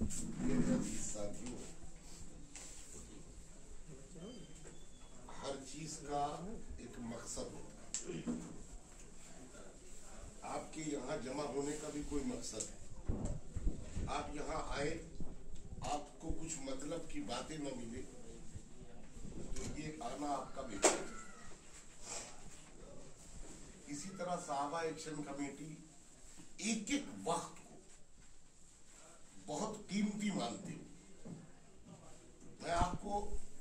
मेरे अजीज साथियों, हर चीज का एक मकसद होता है। आपके यहाँ जमा होने का भी कोई मकसद है। आप यहाँ आए, आपको कुछ मतलब की बातें न मिले तो ये आना आपका बेकार है। इसी तरह साहबा एक्शन कमेटी एक एक वक्त को बहुत कीमती मानते हो। मैं आपको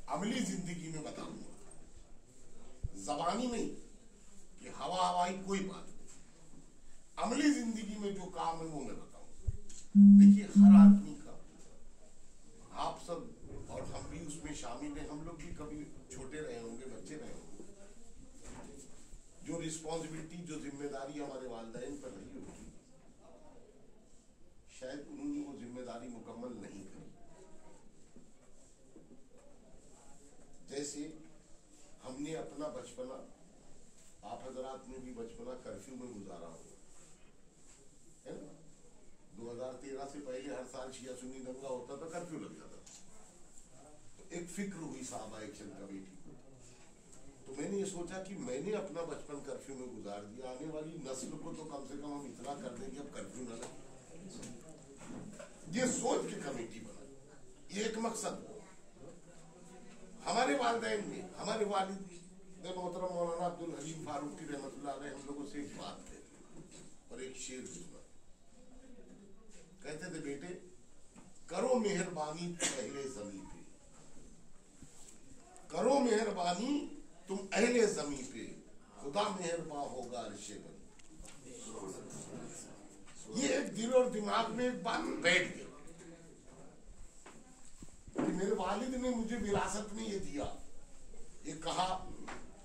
अमली जिंदगी में बताऊंगा, जबानी नहीं कि हवा हवाई कोई बात नहीं। अमली जिंदगी में जो काम है वो मैं बताऊंगा। देखिए, हर आदमी का, आप सब और हम भी उसमें शामिल हैं, हम लोग भी कभी छोटे रहे होंगे, बच्चे रहे होंगे। जो रिस्पॉन्सिबिलिटी, जो जिम्मेदारी हमारे वालिदैन पर रही होगी, शायद उन्होंने वो जिम्मेदारी मुकम्मल नहीं करी। जैसे हमने अपना बचपना, आप हजरात ने भी बचपना कर्फ्यू में गुजारा होगा, है ना। 2013 से पहले हर साल शिया सुन्नी दंगा होता था, कर्फ्यू लग जाता था। तो एक फिक्र हुई साहबा एक्शन कमेटी को, तो मैंने ये सोचा कि मैंने अपना बचपन कर्फ्यू में गुजार दिया, आने वाली नस्ल को तो कम से कम हम इतना कर देंगे अब कर्फ्यू न लगे। ये सोच के कमेटी बनाई। ये एक मकसद हमारे वालिदैन ने, हमारे वालिद मोहतरम मौलाना अब्दुल हलीम फारूकी रहमतुल्लाह अलैह हम लोगों से एक बात कहते और एक शेर सुना। कहते थे, बेटे करो मेहरबानी अहले ज़मीं पे, करो मेहरबानी तुम अहले ज़मीं पे, खुदा मेहरबान होगा अर्शे पर। ये एक दिल और दिमाग में एक बात बैठ गया कि मेरे वालिद ने मुझे विरासत में ये दिया, ये कहा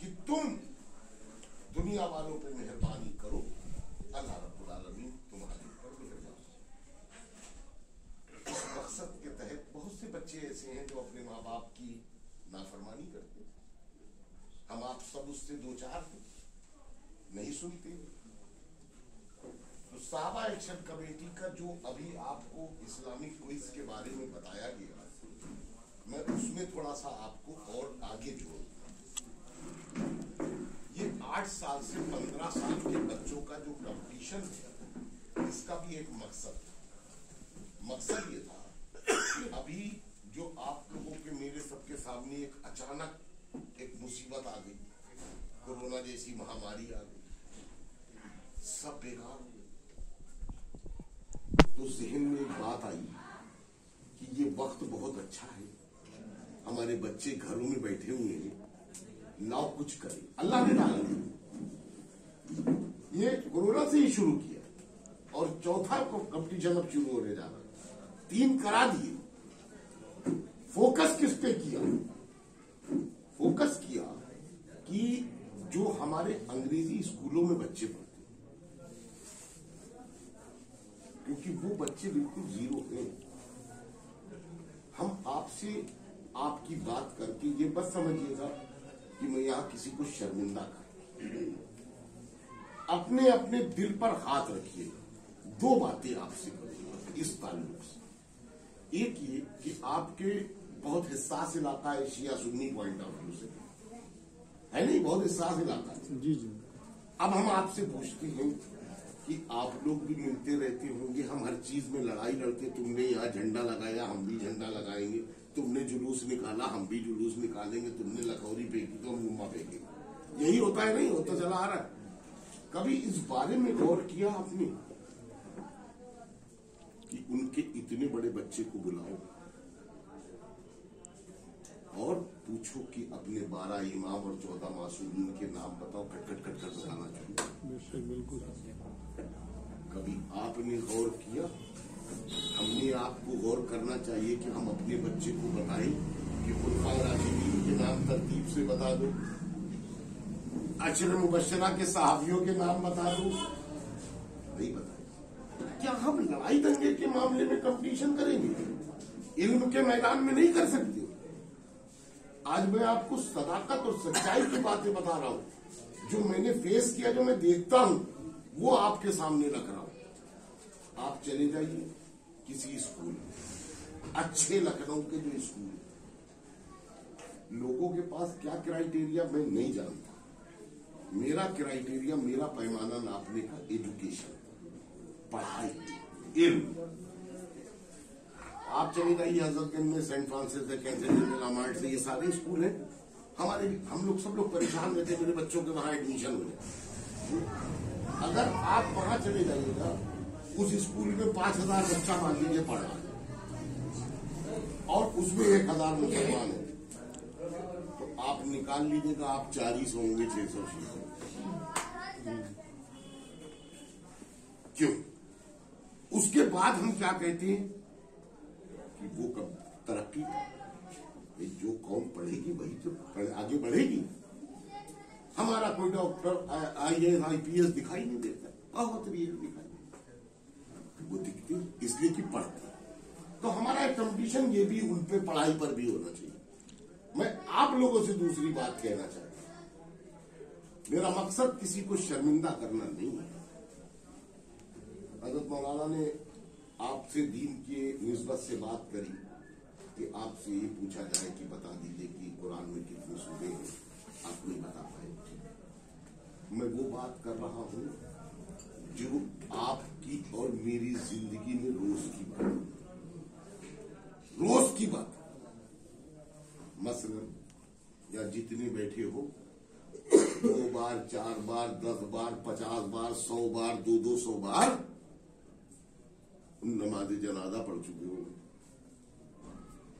कि तुम दुनिया वालों पे मेहरबानी करो, अल्लाह रब्बुल आलमीन तुम्हारे ऊपर मेहरबान। इस मकसद के तहत बहुत से बच्चे ऐसे हैं जो अपने माँ बाप की नाफरमानी करते। हम आप सब उससे दो चार नहीं सुनते। तो साहबा एक्शन कमेटी का जो अभी आपको इस्लामिक क्विज के बारे में बताया गया, मैं उसमें थोड़ा सा आपको और आगे जोड़ूंगा। ये 8 साल से 15 साल के बच्चों का जो कंपटीशन है, इसका भी एक मकसद था। मकसद ये था कि अभी जो आप लोगों के, मेरे सबके सामने एक अचानक एक मुसीबत आ गई, कोरोना जैसी महामारी आ गई, सब बेकार हो गए। तो जहन में एक बात आई कि ये वक्त बहुत अच्छा है, हमारे बच्चे घरों में बैठे हुए हैं, लाओ कुछ करें। अल्लाह ने डाला ये कोरोना से ही शुरू किया और चौथा कंपटीशन अब शुरू होने जा रहा है। 3 करा दिए। फोकस किस पे किया? फोकस किया कि जो हमारे अंग्रेजी स्कूलों में बच्चे पढ़ते, क्योंकि वो बच्चे बिल्कुल जीरो हैं। हम आपसे आपकी बात करके ये बस समझिएगा कि मैं यहां किसी को शर्मिंदा कर, अपने अपने दिल पर हाथ रखिए। 2 बातें आपसे करूंगा इस ताल्लुक से। एक ये कि आपके बहुत हिस्सास इलाका है शिया सुन्नी पॉइंट ऑफ व्यू से, है नहीं, बहुत हिस्सास इलाका है। जी जी। अब हम आपसे पूछते हैं कि आप लोग भी मिलते रहते होंगे, हम हर चीज में लड़ाई लड़ते। तुमने यहाँ झंडा लगाया, हम भी झंडा लगाएंगे। तुमने जुलूस निकाला, हम भी जुलूस निकालेंगे। तुमने लखौरी फेंकी तो हम गुम्मा फेंकेंगे। यही होता है, नहीं होता चला आ रहा है। कभी इस बारे में गौर किया आपने कि उनके इतने बड़े बच्चे को बुलाओ और पूछो कि अपने 12 इमाम और 14 मासूमीन के नाम बताओ, खट खट खट खट बताना चाहिए। बिल्कुल। कभी आपने गौर किया? हमने आपको गौर करना चाहिए कि हम अपने बच्चे को बताएं कि खुलफाए राशिदीन के नाम तरतीब से बता दो, अशर मुबश्शरा के सहाबियों के नाम बता दो। नहीं बताए। क्या हम लड़ाई दंगे के मामले में कंपटीशन करेंगे? इल्म के मैदान में नहीं कर सकते? आज मैं आपको सदाकत और सच्चाई की बातें बता रहा हूं, जो मैंने फेस किया, जो मैं देखता हूं, वो आपके सामने रख रहा हूं। आप चले जाइए किसी स्कूल में, अच्छे लखनऊ के जो स्कूल, लोगों के पास क्या क्राइटेरिया मैं नहीं जानता। मेरा क्राइटेरिया, मेरा पैमाना नापने का एजुकेशन, पढ़ाई, इल्म। आप चले जाइए हजरतगंज में, सेंट फ्रांसिस है, कैथेड्रल लामार्ट से, ये सारे स्कूल हैं हमारे। हम लोग सब लोग परेशान रहते हैं मेरे बच्चों के वहां एडमिशन हो जाए। अगर आप वहां चले जाइएगा, उस स्कूल में 5,000 बच्चा मान लीजिए पढ़ रहा है और उसमें 1,000 मुसलमान है, तो आप निकाल लीजिएगा, आप 400 होंगे, 600 होंगे। क्यों? उसके बाद हम क्या कहते हैं कि वो कब तरक्की, जो कौम पढ़ेगी वही तो आगे बढ़ेगी। हमारा कोई डॉक्टर, IAS, IPS दिखाई नहीं देता, बहुत रियल दिखाई देता। वो दिखती इसलिए कि पढ़ती। तो हमारा एक कंपटीशन ये भी उन पे पढ़ाई पर भी होना चाहिए। मैं आप लोगों से दूसरी बात कहना चाहता हूं, मेरा मकसद किसी को शर्मिंदा करना नहीं है। हजरत मौलाना ने आपसे दीन के निस्बत से बात करी कि आपसे ये पूछा जाए कि बता दीजिए कि कुरान में कितने सूरे हैं, आप नहीं बता पाए। मैं वो बात कर रहा हूं जो आपकी और मेरी जिंदगी में रोज की बात। मसलन या जितने बैठे हो, 2 बार, 4 बार, 10 बार, 50 बार, 100 बार, 200 बार नमाज जनाजा पढ़ चुके हो।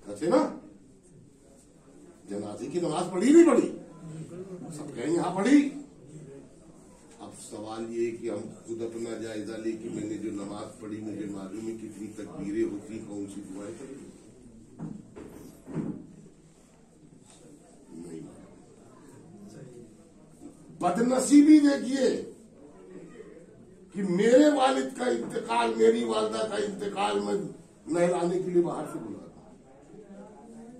अच्छे ना? जनाजे की नमाज पढ़ी नहीं पढ़ी? सब कहें यहां पढ़ी। अब सवाल ये कि हम खुद अपना जायजा ले कि मैंने जो नमाज पढ़ी मुझे मालूम है कितनी तकबीरें होती, कौन सी दुआएं पढ़ी? नहीं। बदनसीबी देखिए कि मेरे वालिद का इंतकाल, मेरी वालदा का इंतकाल मैं नहलाने के लिए बाहर से बुलाता,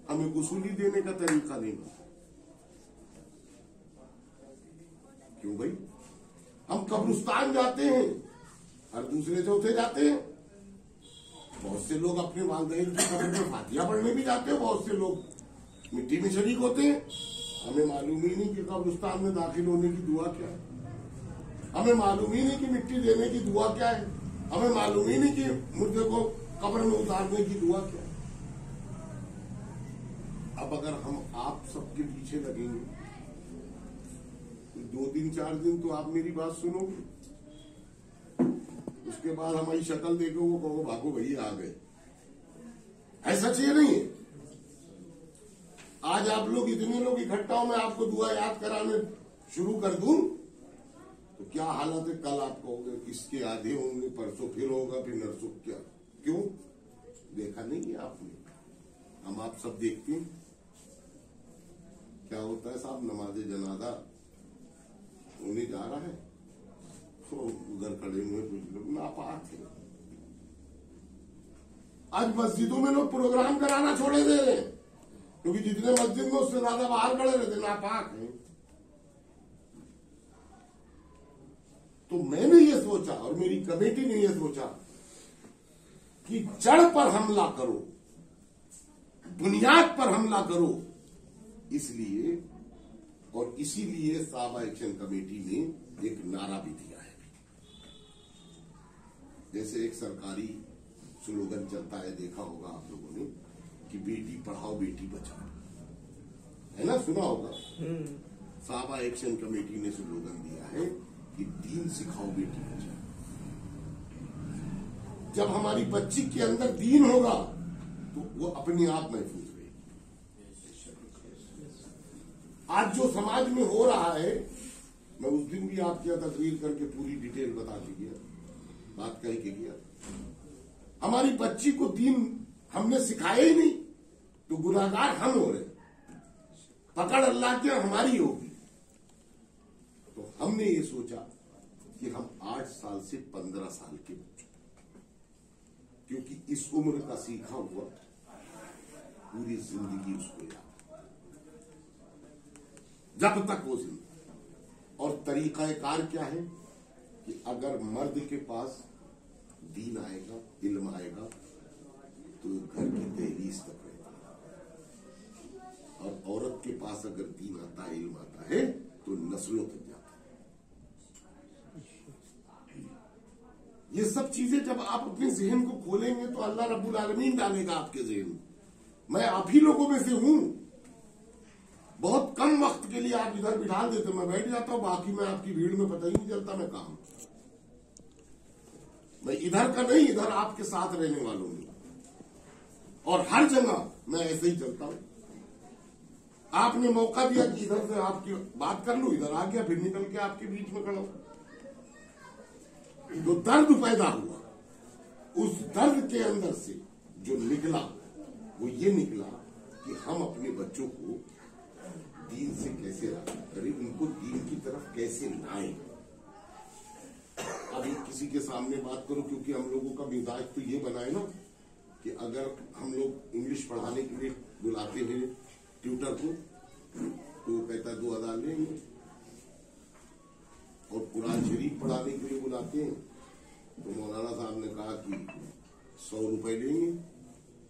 हमें गुसूली देने का तरीका नहीं पता। क्यों भाई? हम कब्रिस्तान जाते हैं, हर दूसरे चौथे जाते हैं। बहुत से लोग अपने वालिदैन की कब्र पर फातिहा पढ़ने भी जाते हैं, बहुत से लोग मिट्टी में शरीक होते हैं। हमें मालूम ही नहीं कि कब्रिस्तान में दाखिल होने की दुआ क्या है, हमें मालूम ही नहीं कि मिट्टी देने की दुआ क्या है, हमें मालूम ही नहीं कि मुर्दे को कब्र में उतारने की दुआ क्या है। अब अगर हम आप सबके पीछे लगेंगे तो 2 दिन 4 दिन तो आप मेरी बात सुनोगे, उसके बाद हमारी शक्ल देखो, वो कहो भागो भैया आ गए। ऐसा चाहिए नहीं है। आज आप लोग इतने लोग इकट्ठा हो, मैं आपको दुआ याद कराने शुरू कर दूं तो क्या हालत है? कल आप कहोगे किसके आधे होंगे, परसों फिर होगा, फिर नरसों क्या? क्यों? देखा नहीं है आपने? हम आप सब देखते हैं क्या होता है। साहब नमाज जनाजा होने जा रहा है तो उधर खड़े हुए कुछ लोग नापाक है। आज मस्जिदों में लोग प्रोग्राम कराना छोड़े दे रहे हैं क्योंकि जितने मस्जिद में उससे ज्यादा बाहर खड़े रहते नापाक है। तो मैंने ये सोचा और मेरी कमेटी ने ये सोचा कि जड़ पर हमला करो, बुनियाद पर हमला करो। इसलिए और इसीलिए साहबा एक्शन कमेटी ने एक नारा भी दिया है। जैसे एक सरकारी स्लोगन चलता है, देखा होगा आप लोगों ने कि बेटी पढ़ाओ बेटी बचाओ, है ना? सुना होगा। साहबा एक्शन कमेटी ने स्लोगन दिया है कि दीन सिखाओ बेटी बचाओ। जब हमारी बच्ची के अंदर दीन होगा तो वो अपने आप महफूज रहेगी। आज जो समाज में हो रहा है, मैं उस दिन भी आपके यहाँ तस्वीर करके पूरी डिटेल बता के गया, बात करके गया। हमारी बच्ची को दीन हमने सिखाया ही नहीं तो गुनाहगार हम हो रहे, पकड़ अल्लाह की हमारी होगी। तो हमने ये सोचा कि हम 8 साल से 15 साल के बच्चों, क्योंकि इस उम्र का सीखा हुआ पूरी जिंदगी उसको याद, जब तक वो जिंदा। और तरीकाकार क्या है कि अगर मर्द के पास दीन आएगा, इल्म आएगा, तो घर की 30 तक रहती है। और औरत के पास अगर दीन आता है, इल्म आता है, तो नस्लों तक जाता है। ये सब चीजें जब आप अपने जहन को खोलेंगे तो अल्लाह रब्बुल आलमीन डालेगा आपके जहन में। मैं आप ही लोगों में से हूं। बहुत कम वक्त के लिए आप इधर बिठा देते, मैं बैठ जाता हूं, बाकी मैं आपकी भीड़ में पता ही नहीं चलता मैं कहां हूं। मैं इधर का नहीं, इधर आपके साथ रहने वालों में, और हर जगह मैं ऐसे ही चलता हूं। आपने मौका दिया कि इधर से आपकी बात कर लूं, इधर आ गया, फिर निकल के आपके बीच में खड़ा हूं। जो दर्द पैदा हुआ, उस दर्द के अंदर से जो निकला वो ये निकला कि हम अपने बच्चों को दीन से कैसे राग़िब करें, उनको दीन की तरफ कैसे लाएं। अभी किसी के सामने बात करो, क्योंकि हम लोगों का मिजाज तो ये बना है ना कि अगर हम लोग इंग्लिश पढ़ाने के लिए बुलाते हैं ट्यूटर को, तो वो कहता 2000 लेंगे, और कुरान शरीफ पढ़ाने के लिए बुलाते हैं तो मौलाना साहब ने कहा कि 100 रुपए लेंगे,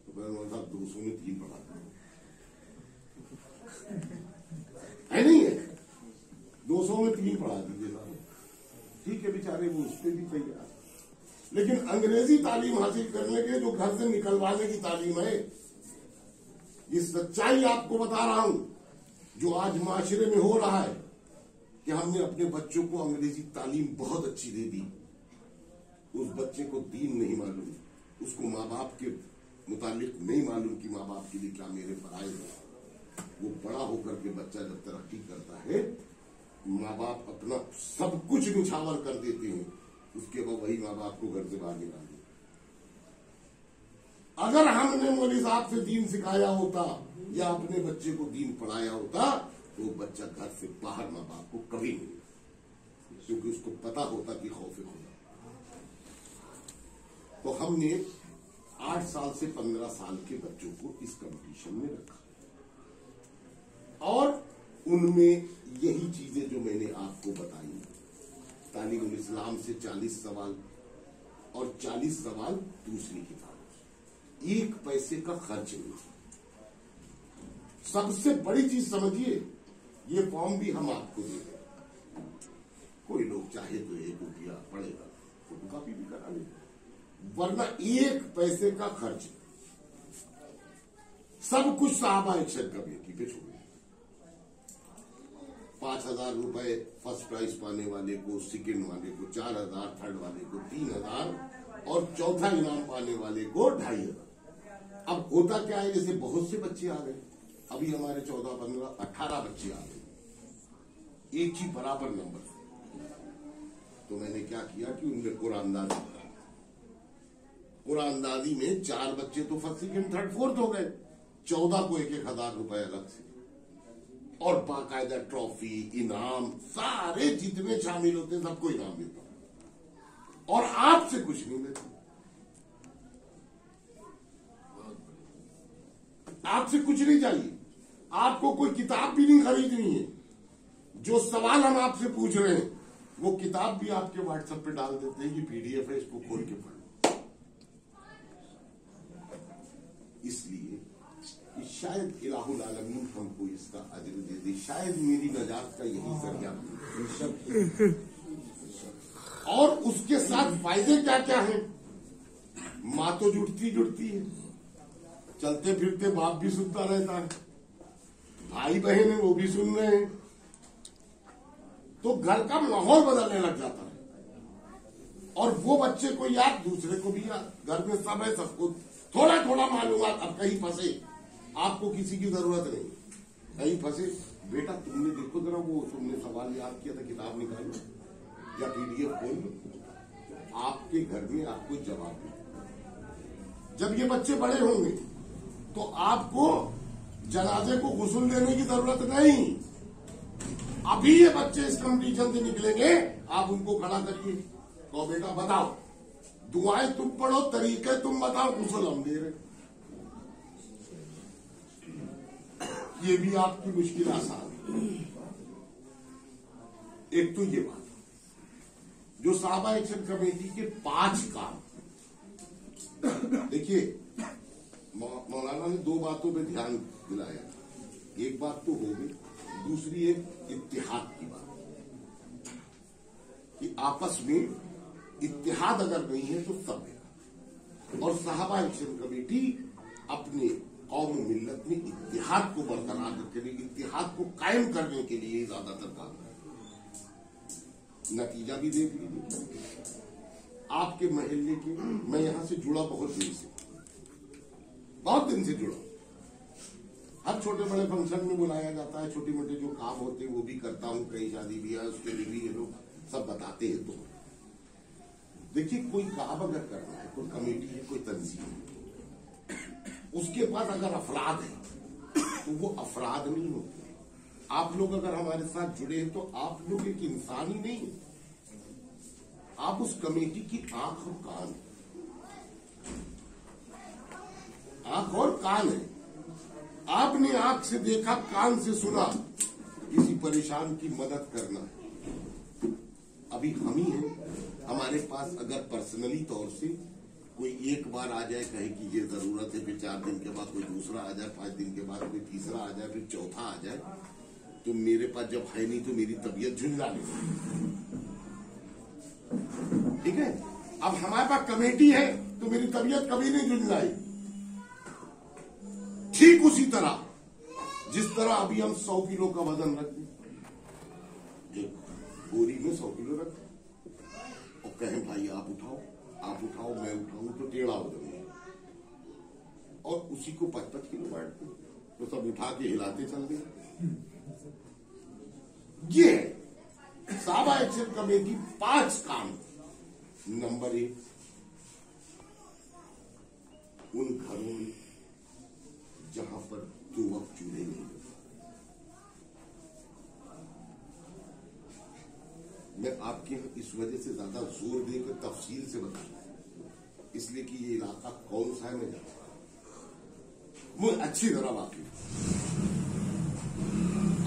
तो मौलाना साहब 200 में 3 पढ़ाते है नहीं है, 200 में 3 पढ़ा दीजिए साहब, ठीक है, बेचारे वो उस पर भी तैयार। लेकिन अंग्रेजी तालीम हासिल करने के जो घर से निकलवाने की तालीम है, ये सच्चाई आपको बता रहा हूं जो आज माशरे में हो रहा है कि हमने अपने बच्चों को अंग्रेजी तालीम बहुत अच्छी दे दी, उस बच्चे को दीन नहीं मालूम, उसको माँ बाप के मुतालिक नहीं मालूम कि माँ बाप के लिए क्या मेरे फराइज है। वो बड़ा होकर के बच्चा जब तरक्की करता है, माँ बाप अपना सब कुछ निछावर कर देते हैं, उसके बाद वही माँ बाप को घर से बाहर निकाल देते। अगर हमने मौलवी साहब से दीन सिखाया होता या अपने बच्चे को दीन पढ़ाया होता, तो बच्चा घर से बाहर माँ बाप को कभी नहीं, क्योंकि उसको पता होता कि खौफ खुदा। तो हमने 8 साल से 15 साल के बच्चों को इस कंपटीशन में रखा, और उनमें यही चीजें जो मैंने आपको बताई, तालीमुल इस्लाम से 40 सवाल और 40 सवाल दूसरी किताब, 1 पैसे का खर्च नहीं। सबसे बड़ी चीज समझिए, ये फॉर्म भी हम आपको दे दें, कोई लोग चाहे तो 1 रुपया पड़ेगा, फोटो कॉपी भी करा लेगा, वरना 1 पैसे का खर्च। सब कुछ साहबा एक्शन कमेटी पे छोड़, 5000 रुपए फर्स्ट प्राइज पाने वाले को, सेकंड वाले को 4000, थर्ड वाले को 3000, और चौथा इनाम पाने वाले को 2500। अब होता क्या है, जैसे बहुत से बच्चे आ गए, अभी हमारे 14, 15, 18 बच्चे आ गए, एक ही बराबर नंबर। तो मैंने क्या किया कि उनमें कुरानदाजी, कुरानदाजी में 4 बच्चे तो फर्स्ट, सेकंड, थर्ड, फोर्थ हो गए, 14 को 1,000 रुपए अलग से, और बाकायदा ट्रॉफी, इनाम, सारे जितने शामिल होते हैं सबको इनाम देता हूं, और आपसे कुछ नहीं लेता, आपसे कुछ नहीं चाहिए, आपको कोई किताब भी नहीं खरीदनी है। जो सवाल हम आपसे पूछ रहे हैं वो किताब भी आपके व्हाट्सएप पे डाल देते हैं कि PDF है, इसको खोल के पढ़ लो। इसलिए शायद इलाहुल आलमीन हमको इसका अजर दे दे, शायद मेरी नजात का यही जरिया। और उसके साथ फायदे क्या क्या है? माँ तो जुड़ती है, चलते फिरते बाप भी सुनता रहता है, भाई बहन है वो भी सुन रहे हैं, तो घर का माहौल बदलने लग जाता है। और वो बच्चे को याद, दूसरे को भी याद, घर में सब है, सबको थोड़ा थोड़ा मालूमात। अब कहीं फंसे, आपको किसी की जरूरत नहीं, कहीं फंसे, बेटा तुमने देखो जरा वो तुमने सवाल याद किया था, किताब निकालो या PDF खोल लो, आपके घर में आपको जवाब दे। जब ये बच्चे बड़े होंगे तो आपको जनाजे को गुस्ल देने की जरूरत नहीं। अभी ये बच्चे इस कंपटीशन से निकलेंगे, आप उनको खड़ा करिए, तो बेटा बताओ, दुआएं तुम पढ़ो, तरीके तुम बताओ, गुस्ल हम दे रहे। ये भी आपकी मुश्किल आसान है। एक तो ये बात, जो साहबा एक्शन कमेटी के 5 काम, देखिए मौलाना ने दो बातों पे ध्यान दिलाया। एक बात तो हो गई, दूसरी एक इत्तेहाद की बात कि आपस में इत्तेहाद अगर नहीं है तो सब है। और साहबा एक्शन कमेटी अपने कौम मिल्लत में इत्तेहाद को बरकरार रखने, इत्तेहाद को कायम करने के लिए ज्यादातर काम है। नतीजा भी देख लीजिए। आपके महल्ले के, मैं यहां से जुड़ा बहुत दिन से, बहुत दिन से जुड़ा। हर छोटे बड़े फंक्शन में बुलाया जाता है, छोटे मोटे जो काम होते हैं वो भी करता हूं, कहीं शादी भी है उसके लिए भी ये लोग सब बताते हैं। तो देखिए, कोई काम अगर करना है, कोई कमेटी है, कोई तंजीम है, उसके पास अगर अफराद है तो वो अफराद नहीं होते। आप लोग अगर हमारे साथ जुड़े हैं तो आप लोग एक इंसान ही नहीं, आप उस कमेटी की आंख और कान, आंख और कान है। आपने आंख से देखा, कान से सुना, किसी परेशान की मदद करना अभी हम ही हैं। हमारे पास अगर पर्सनली तौर से कोई एक बार आ जाए, कहे कि ये जरूरत है, फिर 4 दिन के बाद कोई दूसरा आ जाए, 5 दिन के बाद कोई तीसरा आ जाए, फिर चौथा आ जाए, तो मेरे पास जब है नहीं तो मेरी तबीयत झुंझलाने लगती। ठीक है, अब हमारे पास कमेटी है तो मेरी तबीयत कभी नहीं झुंझलाई। ठीक उसी तरह जिस तरह अभी हम 100 किलो का वजन रखते, एक बोरी में 100 किलो रखते और कहें भाई आप उठाओ, आप उठाओ, मैं उठाऊं, तो टेढ़ा हो जाऊंगा। और उसी को 55 किलो बांटते तो सब उठा के हिलाते चल गए। ये है साहबा एक्शन कमेटी 5 काम। नंबर 1, उन घरों में जहां पर 2 वक्त चूल्हे नहीं, मैं आपके इस वजह से ज्यादा जोर देकर तफसील से बताऊं, इसलिए कि ये इलाका कौन सा है मैं जानता हूं, मुझे अच्छी तरह वाकिफ।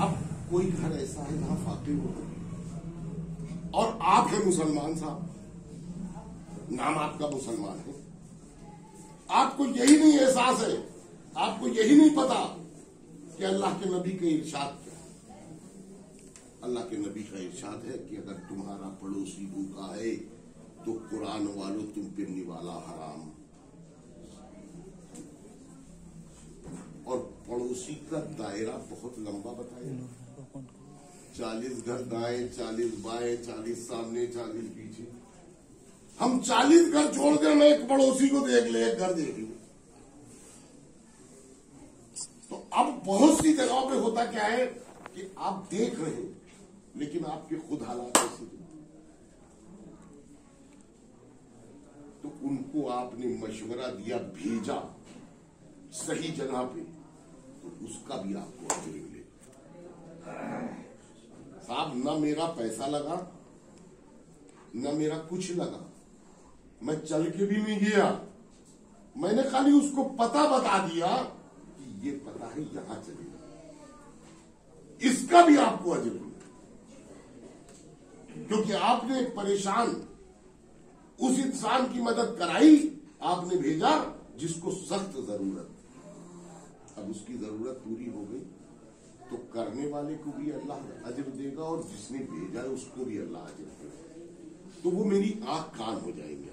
अब कोई घर ऐसा है जहां फाकिर हो और आप हैं मुसलमान साहब, नाम आपका मुसलमान है, आपको यही नहीं एहसास है, आपको यही नहीं पता कि अल्लाह के नबी का इरशाद क्या है। अल्लाह के नबी का इरशाद है कि अगर तुम्हारा पड़ोसी भूखा है तो कुरान वालों तुम पे निवाला हराम। और पड़ोसी का दायरा बहुत लंबा बताया, 40 घर दाएं, 40 बाएं, 40 सामने, 40 पीछे। हम 40 घर छोड़ कर मैं एक पड़ोसी को देख ले, एक घर देख ले। तो अब बहुत सी जगहों पे होता क्या है कि आप देख रहे हैं लेकिन आपके खुद हालात ऐसे नहीं। तो उनको आपने मशवरा दिया, भेजा सही जगह पे, तो उसका भी आपको अजर मिलेगा। साहब, न मेरा पैसा लगा, न मेरा कुछ लगा, मैं चल के भी नहीं गया, मैंने खाली उसको पता बता दिया कि ये पता है यहां चलेगा, इसका भी आपको अजर मिलेगा। क्योंकि आपने एक परेशान उस इंसान की मदद कराई, आपने भेजा जिसको सख्त जरूरत। अब उसकी जरूरत पूरी हो गई तो करने वाले को भी अल्लाह अजर देगा और जिसने भेजा है उसको भी अल्लाह अजर देगा। तो वो मेरी आंख कान हो जाएंगे।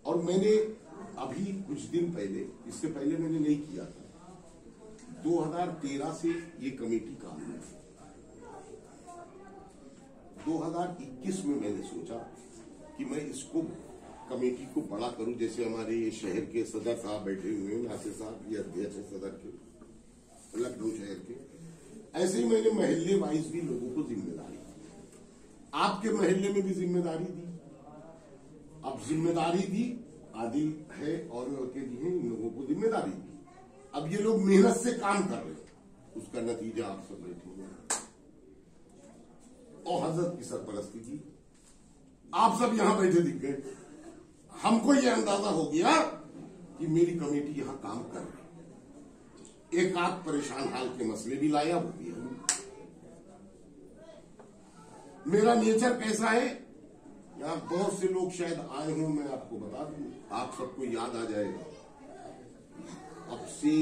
और मैंने अभी कुछ दिन पहले, इससे पहले मैंने नहीं किया था, 2013 से ये कमेटी काम है। 2021 में मैंने सोचा कि मैं इसको कमेटी को बड़ा करूं। जैसे हमारे ये शहर के सदर साहब बैठे हुए हैं, नासिर साहब, ये अध्यक्ष है सदर के, लखनऊ शहर के, ऐसे ही मैंने महल्ले वाइज भी लोगों को जिम्मेदारी दी। आपके महल्ले में भी जिम्मेदारी दी। अब जिम्मेदारी दी, आदि है और लड़के दिए, इन लोगों को जिम्मेदारी दी। अब ये लोग मेहनत से काम कर रहे हैं, उसका नतीजा आप सब बैठे हुए और हजरत की सरपरस्ती की आप सब यहां बैठे दिख गए। हमको ये अंदाजा हो गया कि मेरी कमेटी यहां काम कर रही है। एक आध परेशान हाल के मसले भी लाया, वो भी है। मेरा नेचर कैसा है, यहां बहुत से लोग शायद आए हों, मैं आपको बता दूं, आप सबको याद आ जाएगा। से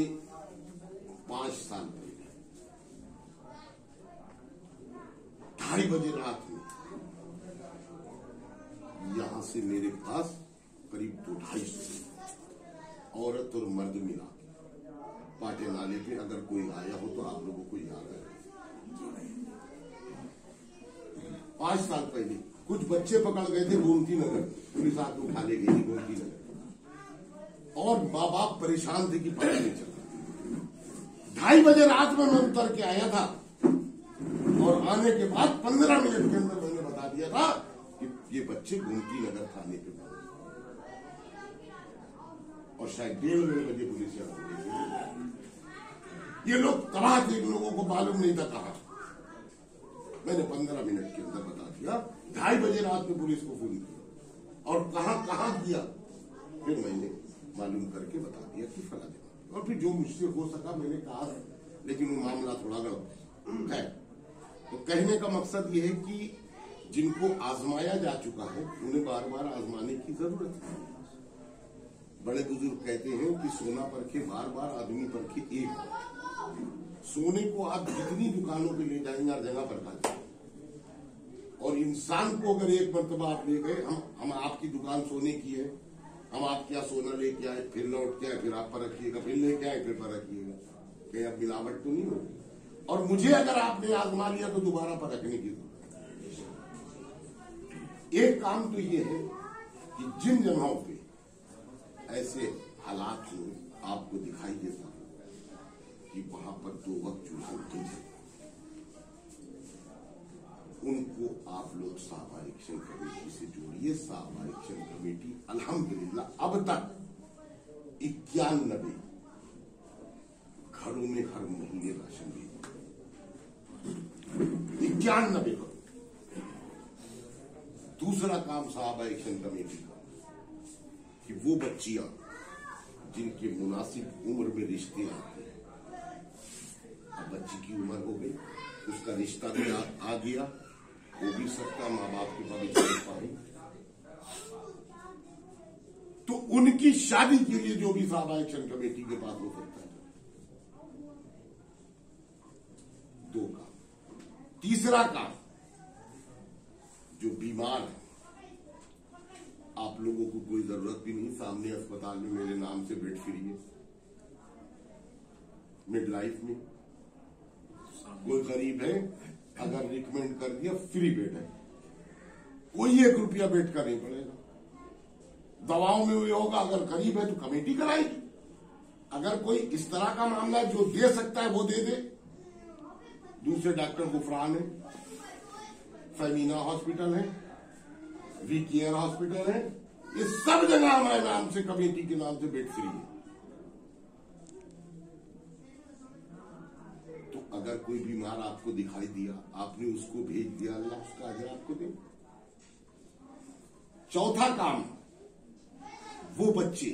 5 साल पहले 2:30 बजे रात में यहां से मेरे पास करीब 200-250 औरत और मर्द मिला पाटे नाले पे, अगर कोई आया हो तो आप लोगों को याद है 5 साल पहले कुछ बच्चे पकड़ गए थे गोमती नगर, पुलिस आके उठा ले गई गोमती नगर, और माँ बाप परेशान थे कि पता नहीं चला। 2:30 बजे रात में मैं उतर के आया था और आने के बाद 15 मिनट के अंदर मैंने बता दिया था कि ये बच्चे गोमती नगर थाने पे पड़े, और शायद 1:30 बजे पुलिस यहाँ। ये लोग तबाह थे, इन लोगों को मालूम नहीं था कहा। मैंने 15 मिनट के अंदर बता दिया। 2:30 बजे रात में पुलिस को फोन किया और कहां किया, फिर मैंने मालूम करके बता दिया कि फला जगह, और फिर जो मुझसे हो सका मैंने कहा, लेकिन वो मामला थोड़ा गड़बड़ है। तो कहने का मकसद ये है कि जिनको आजमाया जा चुका है उन्हें बार बार आजमाने की जरूरत है। बड़े बुजुर्ग कहते हैं कि सोना परखे बार बार, आदमी परखे एक बार। सोने को आप जितनी दुकानों पे ले जाएंगे हर जगह पर खा, और इंसान को अगर एक मरतबा आप ले गए, हम आपकी दुकान सोने की है, हम आपके यहाँ सोना लेके आए, फिर लौट के आए, फिर आप पर रखिएगा, फिर लेके आए, फिर पर रखिएगा, कहीं अब मिलावट तो नहीं होगी। और मुझे अगर आपने आजमा लिया तो दोबारा पर रखने की जरूरत। एक काम तो ये है कि जिन जगहों पे ऐसे हालात हो आपको दिखाई देता कि वहां पर 2 वक्त चूल्हा नहीं है, उनको आप लोग साहबा एक्शन कमेटी से जोड़िए। साहबा एक्शन कमेटी अल्हम्दुलिल्लाह अब तक 91 घरों में हर महीने राशन दे 91 करोड़। दूसरा काम साहबा एक्शन कमेटी का कि वो बच्चियां जिनके मुनासिब उम्र में रिश्ते आते हैं, अब बच्ची की उम्र हो गई, उसका रिश्ता भी आ गया, वो भी सबका माँ बाप के भविष्य पाए, तो उनकी शादी के लिए जो भी साहबा एक्शन कमेटी के पास हो सकता है। 2 काम। तीसरा काम, जो बीमार है, आप लोगों को कोई जरूरत भी नहीं, सामने अस्पताल में मेरे नाम से बेड फ्री है। मिड लाइफ में कोई गरीब है, अगर रिकमेंड कर दिया फ्री बेड है, कोई 1 रुपया बेड का नहीं पड़ेगा। दवाओं में ये होगा, अगर गरीब है तो कमेटी कराएगी, अगर कोई इस तरह का मामला जो दे सकता है वो दे दे। दूसरे डॉक्टर गुफरान है, फैमीना हॉस्पिटल है, वी केयर हॉस्पिटल है, ये सब जगह हमारे नाम से, कमेटी के नाम से बेड फ्री है। तो अगर कोई बीमार आपको दिखाई दिया, आपने उसको भेज दिया, अल्लाह उसका अजर आपको दे। चौथा काम, वो बच्चे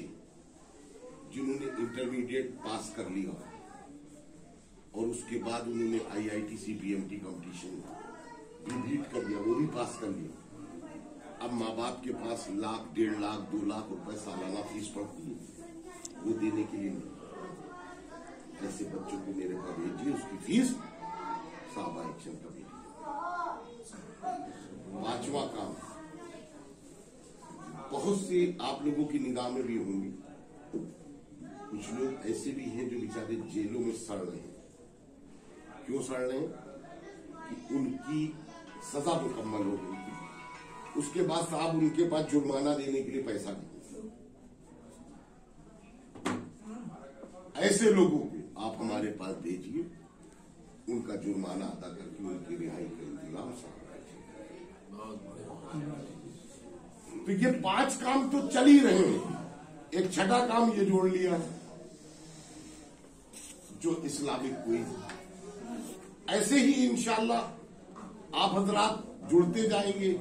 जिन्होंने इंटरमीडिएट पास कर लिया और उसके बाद उन्होंने IIT CPMT कंपटीशन रिपीट कर लिया, वो भी पास कर लिया, अब माँ बाप के पास 1 लाख, 1.5 लाख, 2 लाख रुपए सालाना फीस पड़ती है, वो देने के लिए नहीं। ऐसे बच्चों को मेरे पास भेजिए, उसकी फीस साहबा एक्शन कमेटी। 5वां काम, बहुत से आप लोगों की निगाह में भी होंगे, कुछ लोग ऐसे भी हैं जो बेचारे जेलों में सड़ रहे हैं। क्यों सड़ रहे हैं? कि उनकी सजा मुकम्मल हो गई थी, उसके बाद साहब उनके पास जुर्माना देने के लिए पैसा नहीं। ऐसे लोगों को आप हमारे पास भेजिए, उनका जुर्माना अदा करके उनकी रिहाई का इंतजाम तो ये 5 काम तो चल ही रहे हैं। एक छठा काम ये जोड़ लिया है, जो इस्लामिक क्विज। ऐसे ही इंशाअल्लाह आप हजरात जुड़ते जाएंगे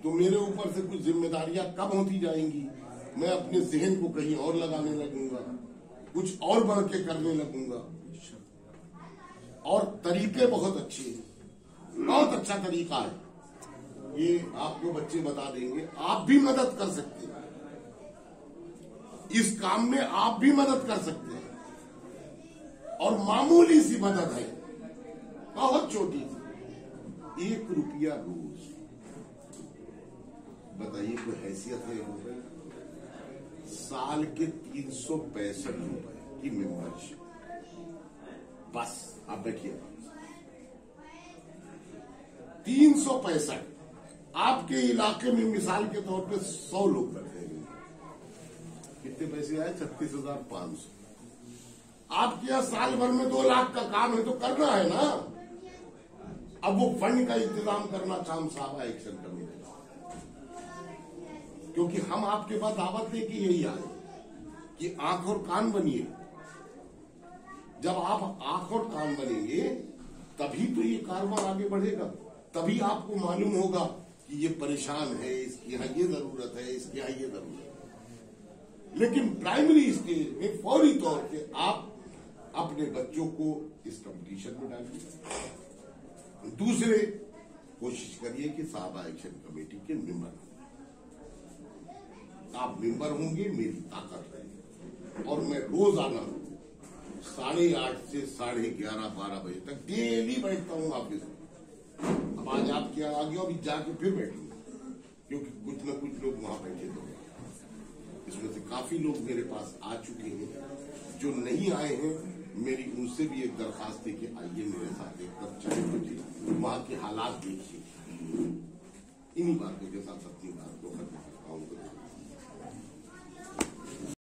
तो मेरे ऊपर से कुछ जिम्मेदारियां कम होती जाएंगी, मैं अपने जहन को कहीं और लगाने लगूंगा, कुछ और बढ़ के करने लगूंगा। और तरीके बहुत अच्छे हैं, बहुत अच्छा तरीका है, ये आपको बच्चे बता देंगे। आप भी मदद कर सकते हैं, इस काम में आप भी मदद कर सकते हैं। और मामूली सी मदद है, बहुत छोटी सी, 1 रुपया रोज। बताइए कोई हैसियत है? साल के 365 रुपए की मेंबरशिप, बस। आप देखिए 365। आपके इलाके में मिसाल के तौर पे 100 लोग बैठे हैं, कितने पैसे आए? 36,500। आपके यहाँ साल भर में 2 लाख का काम है तो करना है ना। अब वो फंड का इंतजाम करना काम साहबा एक्शन कमेटी, क्योंकि हम आपके पास दावत दे के यही आए कि आंख और कान बनिए। जब आप आंख और कान बनेंगे तभी तो ये कारोबार आगे बढ़ेगा, तभी आपको मालूम होगा कि ये परेशान है, इसकी यहाँ ये जरूरत है, इसके यहाँ ये जरूरत है। लेकिन प्राइमरी स्टेज में फौरी तौर पे आप अपने बच्चों को इस कंपटीशन में डालिए। दूसरे, कोशिश करिए कि साहबा एक्शन कमेटी के मेंबर, आप मेंबर होंगे, मेरी ताकत है। और मैं रोजाना 8:30 से 11:30 12 बजे तक डेली बैठता हूं ऑफिस में। अब आज आपके यहाँ आ गया, अभी जाके फिर बैठूंगा, क्योंकि कुछ न कुछ लोग वहां बैठे थे। इसमें से काफी लोग मेरे पास आ चुके हैं, जो नहीं आए हैं मेरी उनसे भी एक दरखास्त है कि आइए मेरे साथ एक कप चाय पीजिए, वहां के हालात देखिए। इन्हीं बातों के साथ अपनी बात को खत्म करता हूँ।